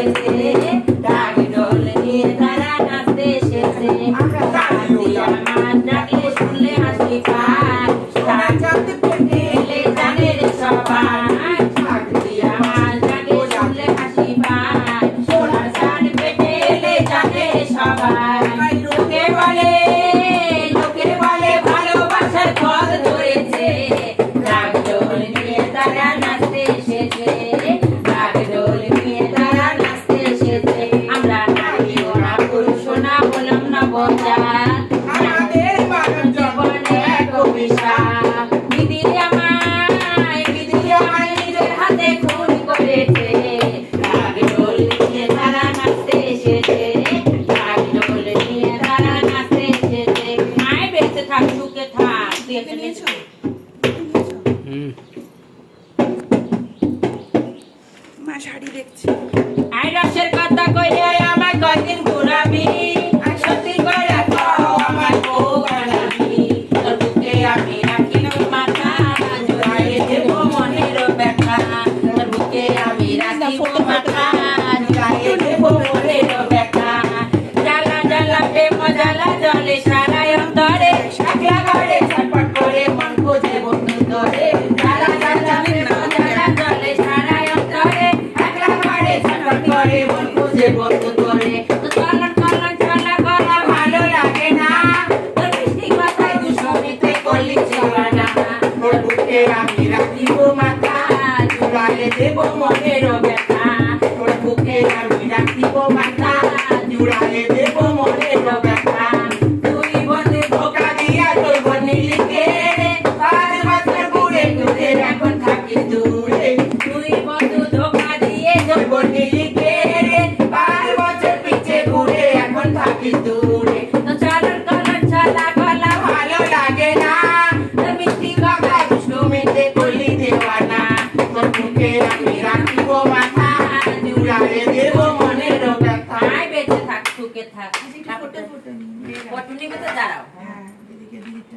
এসেছে, ঢাক ঢোল নিয়ে তারা নাচতে এসেছে। চাঁদনি আমার ডাকলে শুনলে হাসি পায়, চাঁদ পেলে জানে রে সবাই। চাঁদনি আমার ডাকলে শুনলে হাসি পায়, সোনার চাঁদ পেটে এলে জানে রে সবাই। লোকে বলে ভালোবাসার পথ ধরেছে, ঢাক ঢোল নিয়ে তারা নাচতে এসেছে, ঢাক ঢোল নিয়ে তারা নাচতে এসেছে। আমরা নারী না পুরুষ না হলাম না বঞ্জা, আমাদের মানব জীবনে এক অভিশাপ। বিধি আমায় নিজের হাতে খুন করেছে, ঢাক ঢোল নিয়ে তারা নাচতে এসেছে, ঢাক ঢোল নিয়ে তারা নাচতে এসেছে। মায় বেঁচে থাক, সুখে থাক। মা শাড়ি দেখছি। আই রসের কথা কইলে আমার কয়দিন ঘুরাবি, সত্যি করে কও আমার বউ বানাবি। তোর বুকে আমি রাখি মাথা, জুড়াইয়ে দেব মনের ব্যথা। তোর বুকে আমি রাখি মাথা, জুড়াইয়ে দেব মনের ব্যথা। জ্বালা জ্বালা প্রেম জ্বালা জলে সারায় অন্তরে, একলা ঘরে ছটফট করে মন খুঁজে বন্ধু ধরে। জ্বালা জ্বালা প্রেম জ্বালা জলে সারায় অন্তরে, একলা ঘরে ছটফট করে মন খুঁজে বন্ধু ধরে। তো চলন চলা করা ভালো লাগে না, তোর মিষ্টি কথায় দুষ্টমিতে করলি ছেড়ানা। তোর বুকে আমি রাখিব মাথা, জুড়াইয়ে দেব মনের ব্যথা। তোর বুকে আমি রাখিব মাথা, জুড়াইয়ে দেব মনের ব্যথা। তুই বন্ধু ধোকা দিয়া তোর বনি লিখে, 5 বছর ঘুরে ঘুরে এখন থাকিস দূরে। তুই বন্ধু ধোকা দিয়ে তোর বনি লিখে, 5 বছর পিছে ঘুরে এখন থাকিস দূরে। তো চলন চলা গলা ভালো লাগে না, তোর মিষ্টি কথা দুষ্টুমিতে করলি দেওয়ানা। তোর বুকে আমি